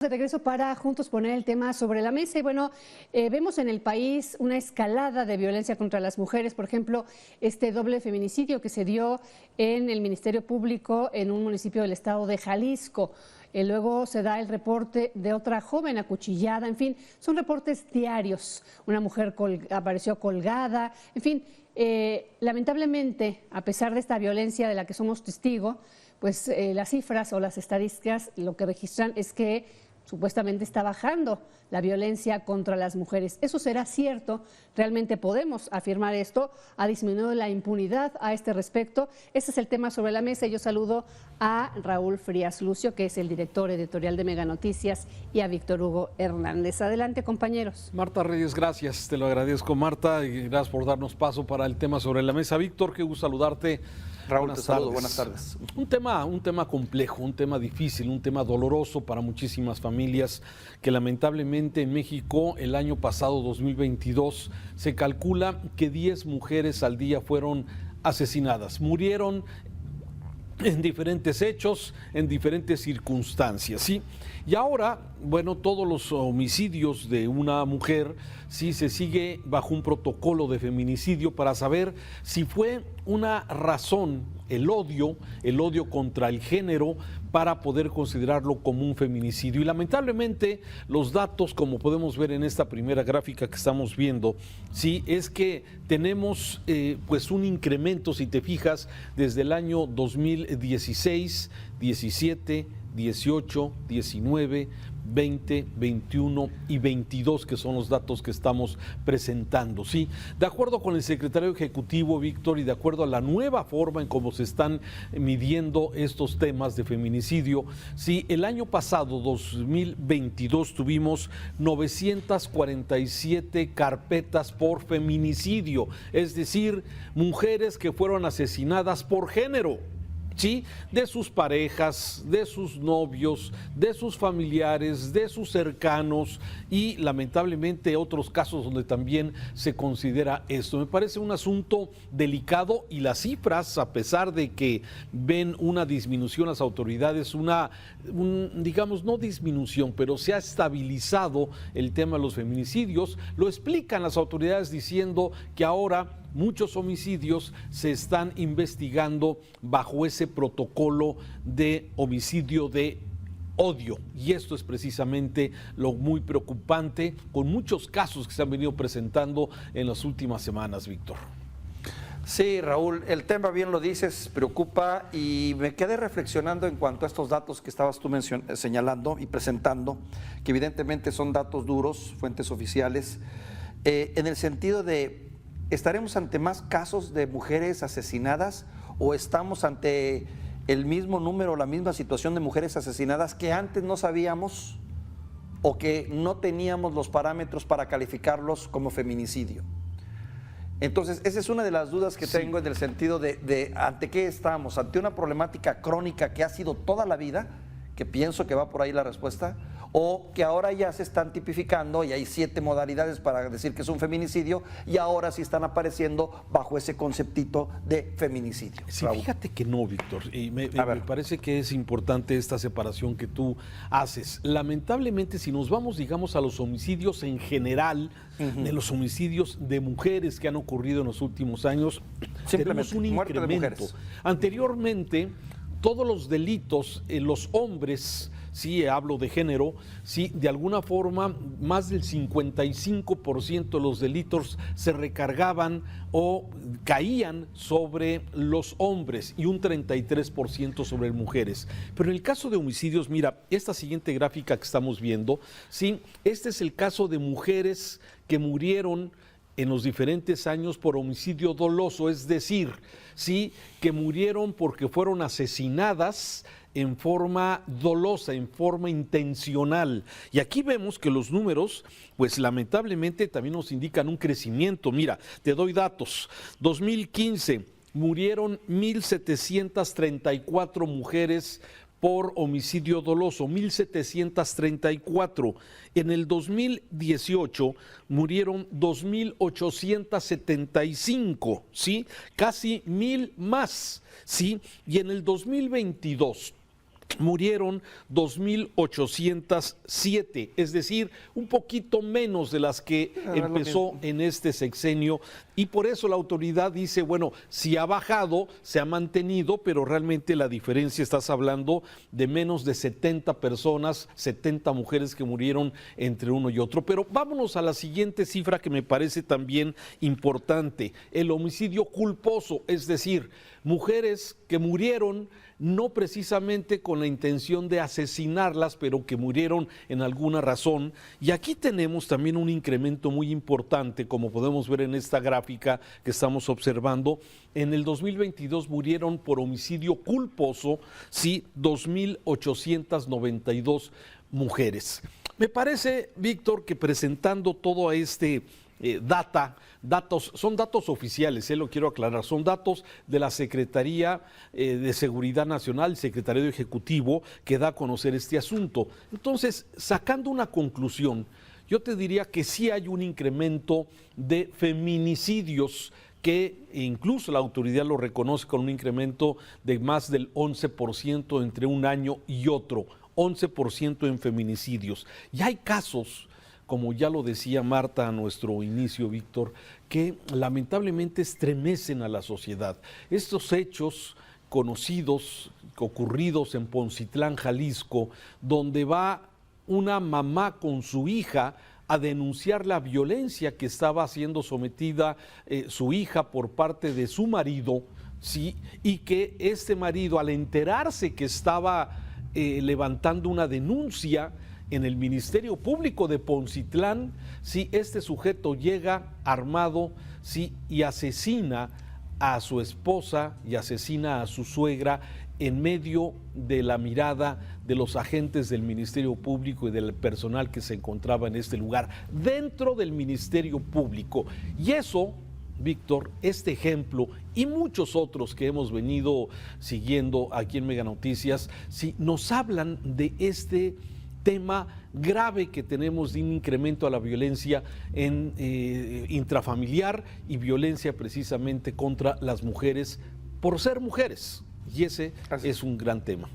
De regreso para juntos poner el tema sobre la mesa y bueno, vemos en el país una escalada de violencia contra las mujeres, por ejemplo, este doble feminicidio que se dio en el Ministerio Público en un municipio del estado de Jalisco. Luego se da el reporte de otra joven acuchillada, en fin, son reportes diarios. Una mujer apareció colgada, en fin, lamentablemente, a pesar de esta violencia de la que somos testigo, pues las cifras o las estadísticas lo que registran es que supuestamente está bajando la violencia contra las mujeres. ¿Eso será cierto? ¿Realmente podemos afirmar esto? ¿Ha disminuido la impunidad a este respecto? Ese es el tema sobre la mesa. Yo saludo a Raúl Frías Lucio, que es el director editorial de Mega Noticias, y a Víctor Hugo Hernández. Adelante, compañeros. Marta Reyes, gracias. Te lo agradezco, Marta, y gracias por darnos paso para el tema sobre la mesa. Víctor, qué gusto saludarte. Raúl, te saludo, buenas tardes. Un tema complejo, un tema difícil, un tema doloroso para muchísimas familias que lamentablemente en México el año pasado, 2022, se calcula que 10 mujeres al día fueron asesinadas, murieron en diferentes hechos, en diferentes circunstancias, ¿sí? Y ahora, bueno, todos los homicidios de una mujer, sí, se sigue bajo un protocolo de feminicidio para saber si fue una razón, el odio contra el género, para poder considerarlo como un feminicidio. Y lamentablemente los datos, como podemos ver en esta primera gráfica que estamos viendo, sí, es que tenemos pues un incremento, si te fijas, desde el año 2016, 17, 18, 19, 20, 21 y 22, que son los datos que estamos presentando, ¿sí? De acuerdo con el secretario ejecutivo, Víctor, y de acuerdo a la nueva forma en cómo se están midiendo estos temas de feminicidio, sí, el año pasado, 2022, tuvimos 947 carpetas por feminicidio, es decir, mujeres que fueron asesinadas por género. ¿Sí? De sus parejas, de sus novios, de sus familiares, de sus cercanos y lamentablemente otros casos donde también se considera esto. Me parece un asunto delicado y las cifras, a pesar de que ven una disminución las autoridades, digamos, no disminución, pero se ha estabilizado el tema de los feminicidios, lo explican las autoridades diciendo que ahora muchos homicidios se están investigando bajo ese protocolo de homicidio de odio. Y esto es precisamente lo muy preocupante, con muchos casos que se han venido presentando en las últimas semanas, Víctor. Sí, Raúl, el tema, bien lo dices, preocupa y me quedé reflexionando en cuanto a estos datos que estabas tú señalando y presentando, que evidentemente son datos duros, fuentes oficiales, en el sentido de: ¿estaremos ante más casos de mujeres asesinadas o estamos ante el mismo número, la misma situación de mujeres asesinadas que antes no sabíamos o que no teníamos los parámetros para calificarlos como feminicidio? Entonces, esa es una de las dudas que tengo, en el sentido de ante qué estamos, ante una problemática crónica que ha sido toda la vida, que pienso que va por ahí la respuesta, o que ahora ya se están tipificando y hay 7 modalidades para decir que es un feminicidio y ahora sí están apareciendo bajo ese conceptito de feminicidio. Sí, fíjate que no, Víctor, y me parece que es importante esta separación que tú haces. Lamentablemente, si nos vamos, digamos, a los homicidios en general, de los homicidios de mujeres que han ocurrido en los últimos años, tenemos un incremento. Anteriormente, todos los delitos, los hombres, sí, hablo de género, sí, de alguna forma más del 55% de los delitos se recargaban o caían sobre los hombres y un 33% sobre mujeres. Pero en el caso de homicidios, mira, esta siguiente gráfica que estamos viendo, sí, este es el caso de mujeres que murieron en los diferentes años por homicidio doloso, es decir, sí, que murieron porque fueron asesinadas en forma dolosa, en forma intencional. Y aquí vemos que los números, pues lamentablemente también nos indican un crecimiento. Mira, te doy datos. 2015 murieron 1,734 mujeres por homicidio doloso, 1,734. En el 2018 murieron 2,875, ¿sí? Casi 1,000 más, ¿sí? Y en el 2022 murieron 2.807, es decir, un poquito menos de las que empezó en este sexenio, y por eso la autoridad dice, bueno, si ha bajado, se ha mantenido, pero realmente la diferencia, estás hablando de menos de 70 personas, 70 mujeres que murieron entre uno y otro. Pero vámonos a la siguiente cifra que me parece también importante, el homicidio culposo, es decir, mujeres que murieron no precisamente con la intención de asesinarlas, pero que murieron en alguna razón. Y aquí tenemos también un incremento muy importante, como podemos ver en esta gráfica que estamos observando. En el 2022 murieron por homicidio culposo, sí, 2.892 mujeres. Me parece, Víctor, que presentando todo este son datos oficiales, lo quiero aclarar, son datos de la Secretaría de Seguridad Nacional, el Secretariado Ejecutivo, que da a conocer este asunto. Entonces, sacando una conclusión, yo te diría que sí hay un incremento de feminicidios, que incluso la autoridad lo reconoce con un incremento de más del 11% entre un año y otro, 11% en feminicidios. Y hay casos, como ya lo decía Marta a nuestro inicio, Víctor, que lamentablemente estremecen a la sociedad. Estos hechos conocidos, ocurridos en Poncitlán, Jalisco, donde va una mamá con su hija a denunciar la violencia que estaba siendo sometida su hija por parte de su marido, ¿sí? Y que este marido, al enterarse que estaba levantando una denuncia en el Ministerio Público de Poncitlán, sí, este sujeto llega armado, sí, y asesina a su esposa y asesina a su suegra en medio de la mirada de los agentes del Ministerio Público y del personal que se encontraba en este lugar, dentro del Ministerio Público. Y eso, Víctor, este ejemplo y muchos otros que hemos venido siguiendo aquí en Mega Noticias, sí, nos hablan de este tema grave que tenemos de un incremento a la violencia intrafamiliar y violencia precisamente contra las mujeres por ser mujeres. Y ese es un gran tema.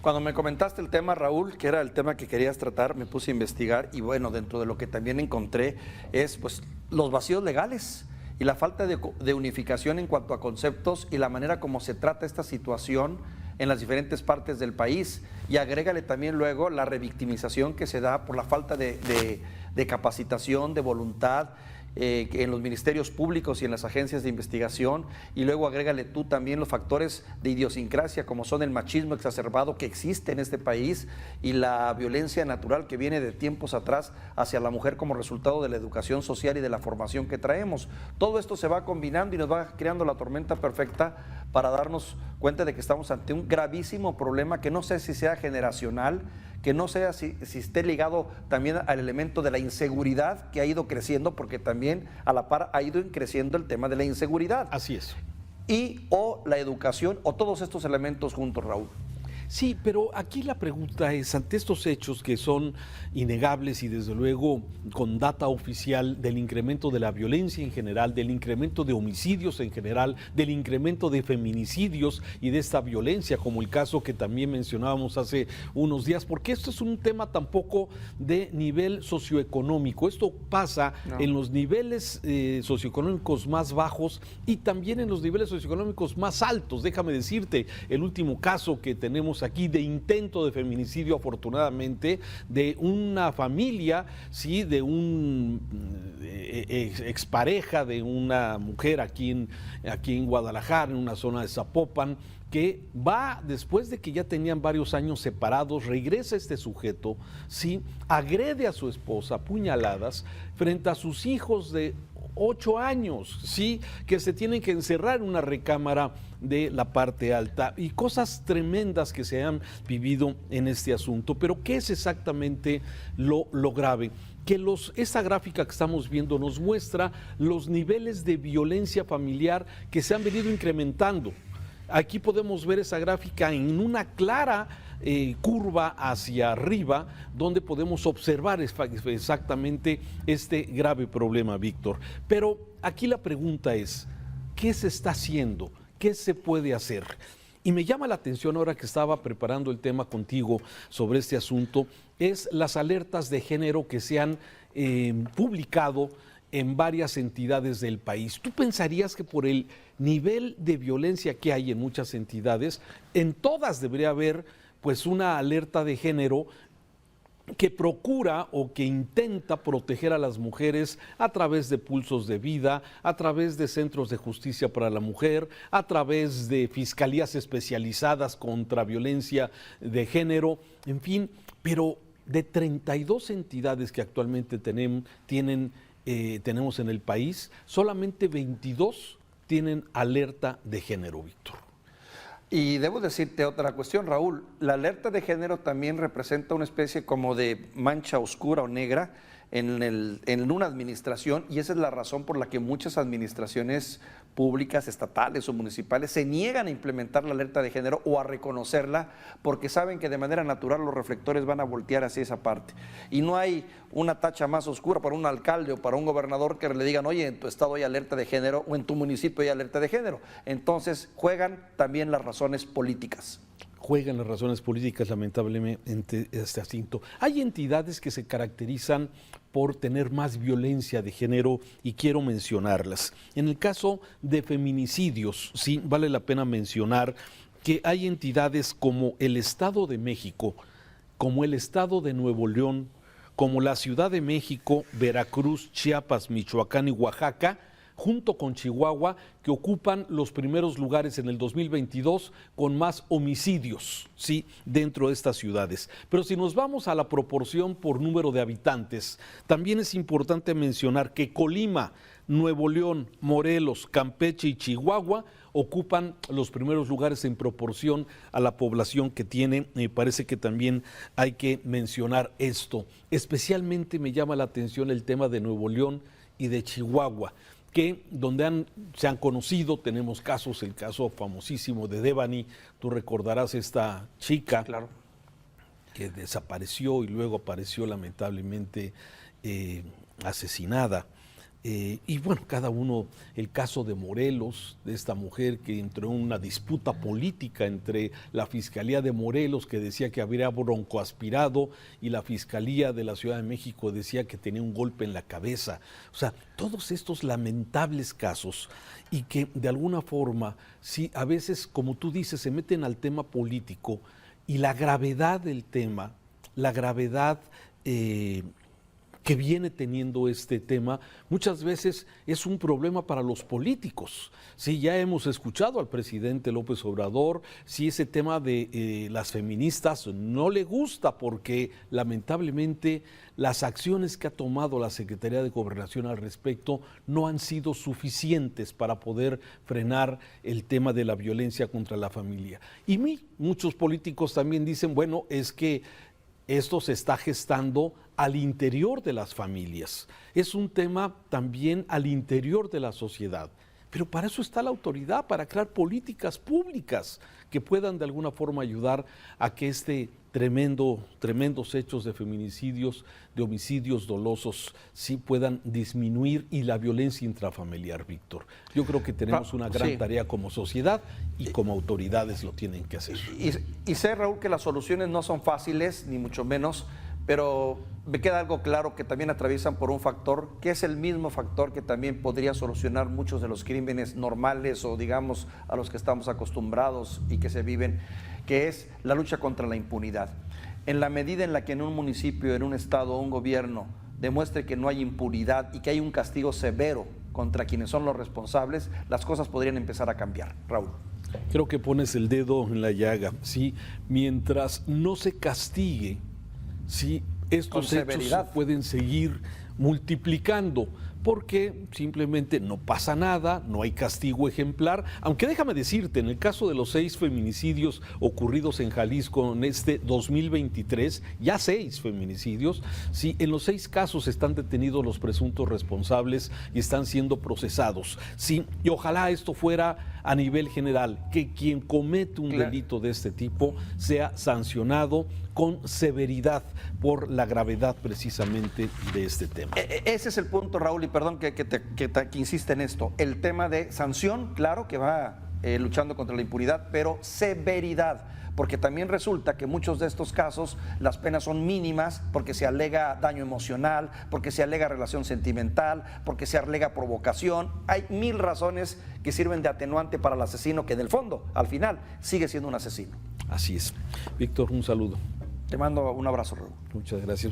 Cuando me comentaste el tema, Raúl, que era el tema que querías tratar, me puse a investigar y bueno, dentro de lo que también encontré es pues los vacíos legales y la falta de unificación en cuanto a conceptos y la manera como se trata esta situación en las diferentes partes del país, y agrégale también luego la revictimización que se da por la falta de capacitación, de voluntad en los ministerios públicos y en las agencias de investigación, y luego agrégale tú también los factores de idiosincrasia como son el machismo exacerbado que existe en este país y la violencia natural que viene de tiempos atrás hacia la mujer como resultado de la educación social y de la formación que traemos. Todo esto se va combinando y nos va creando la tormenta perfecta para darnos cuenta de que estamos ante un gravísimo problema que no sé si sea generacional, que no sé si esté ligado también al elemento de la inseguridad que ha ido creciendo, porque también a la par ha ido creciendo el tema de la inseguridad. Así es. Y o la educación o todos estos elementos juntos, Raúl. Sí, pero aquí la pregunta es, ante estos hechos que son innegables y desde luego con data oficial del incremento de la violencia en general, del incremento de homicidios en general, del incremento de feminicidios y de esta violencia, como el caso que también mencionábamos hace unos días, porque esto es un tema tampoco de nivel socioeconómico, esto pasa en los niveles socioeconómicos más bajos y también en los niveles socioeconómicos más altos. Déjame decirte, el último caso que tenemos aquí de intento de feminicidio, afortunadamente, de una familia, sí, de un expareja de una mujer aquí en Guadalajara, en una zona de Zapopan, que va, después de que ya tenían varios años separados, regresa este sujeto, sí, agrede a su esposa a puñaladas frente a sus hijos de 8 años, sí, que se tienen que encerrar en una recámara de la parte alta, y cosas tremendas que se han vivido en este asunto. Pero ¿qué es exactamente lo grave? Que esta gráfica que estamos viendo nos muestra los niveles de violencia familiar que se han venido incrementando. Aquí podemos ver esa gráfica en una clara curva hacia arriba, donde podemos observar exactamente este grave problema, Víctor. Pero aquí la pregunta es, ¿qué se está haciendo? ¿Qué se puede hacer? Y me llama la atención ahora que estaba preparando el tema contigo sobre este asunto, es las alertas de género que se han publicado en varias entidades del país. ¿Tú pensarías que por el nivel de violencia que hay en muchas entidades, en todas debería haber pues una alerta de género que procura o que intenta proteger a las mujeres a través de pulsos de vida, a través de centros de justicia para la mujer, a través de fiscalías especializadas contra violencia de género, en fin, pero de 32 entidades que actualmente tenemos en el país, solamente 22 tienen alerta de género, Víctor. Y debo decirte otra cuestión, Raúl, la alerta de género también representa una especie como de mancha oscura o negra en una administración, y esa es la razón por la que muchas administraciones públicas, estatales o municipales se niegan a implementar la alerta de género o a reconocerla, porque saben que de manera natural los reflectores van a voltear hacia esa parte. Y no hay una tacha más oscura para un alcalde o para un gobernador que le digan, oye, en tu estado hay alerta de género o en tu municipio hay alerta de género. Entonces juegan también las razones políticas. Juegan las razones políticas, lamentablemente, este asunto. Hay entidades que se caracterizan por tener más violencia de género y quiero mencionarlas. En el caso de feminicidios, sí, vale la pena mencionar que hay entidades como el Estado de México, como el Estado de Nuevo León, como la Ciudad de México, Veracruz, Chiapas, Michoacán y Oaxaca, junto con Chihuahua, que ocupan los primeros lugares en el 2022 con más homicidios, sí, dentro de estas ciudades. Pero si nos vamos a la proporción por número de habitantes, también es importante mencionar que Colima, Nuevo León, Morelos, Campeche y Chihuahua ocupan los primeros lugares en proporción a la población que tiene. Me parece que también hay que mencionar esto. Especialmente me llama la atención el tema de Nuevo León y de Chihuahua, que donde se han conocido, tenemos casos, el caso famosísimo de Devani, tú recordarás esta chica, claro, que desapareció y luego apareció lamentablemente asesinada. Y bueno, cada uno, el caso de Morelos, de esta mujer que entró en una disputa política entre la Fiscalía de Morelos, que decía que habría broncoaspirado, y la Fiscalía de la Ciudad de México decía que tenía un golpe en la cabeza. O sea, todos estos lamentables casos, y que de alguna forma, sí, a veces, como tú dices, se meten al tema político, y la gravedad del tema, la gravedad que viene teniendo este tema, muchas veces es un problema para los políticos. Sí, ya hemos escuchado al presidente López Obrador, si ese tema de las feministas no le gusta porque lamentablemente las acciones que ha tomado la Secretaría de Gobernación al respecto no han sido suficientes para poder frenar el tema de la violencia contra la familia. Y muchos políticos también dicen, bueno, es que esto se está gestando al interior de las familias. Es un tema también al interior de la sociedad. Pero para eso está la autoridad, para crear políticas públicas que puedan de alguna forma ayudar a que tremendos hechos de feminicidios, de homicidios dolosos, sí puedan disminuir, y la violencia intrafamiliar, Víctor. Yo creo que tenemos una gran tarea como sociedad y como autoridades lo tienen que hacer. Y sé, Raúl, que las soluciones no son fáciles, ni mucho menos, pero me queda algo claro, que también atraviesan por un factor que es el mismo factor que también podría solucionar muchos de los crímenes normales, o digamos a los que estamos acostumbrados y que se viven, que es la lucha contra la impunidad. En la medida en la que en un municipio, en un estado o un gobierno demuestre que no hay impunidad y que hay un castigo severo contra quienes son los responsables, las cosas podrían empezar a cambiar. Raúl. Creo que pones el dedo en la llaga, ¿sí? Mientras no se castigue, sí, estos hechos se pueden seguir multiplicando, porque simplemente no pasa nada, no hay castigo ejemplar, aunque déjame decirte, en el caso de los 6 feminicidios ocurridos en Jalisco en este 2023, ya 6 feminicidios, sí, en los 6 casos están detenidos los presuntos responsables y están siendo procesados, sí, y ojalá esto fuera a nivel general, que quien comete un delito de este tipo sea sancionado con severidad por la gravedad precisamente de este tema. Ese es el punto, Raúl, y perdón que insiste en esto. El tema de sanción, claro que va luchando contra la impunidad, pero severidad, porque también resulta que muchos de estos casos las penas son mínimas porque se alega daño emocional, porque se alega relación sentimental, porque se alega provocación. Hay 1000 razones que sirven de atenuante para el asesino, que en el fondo, al final, sigue siendo un asesino. Así es. Víctor, un saludo. Te mando un abrazo, Raúl. Muchas gracias.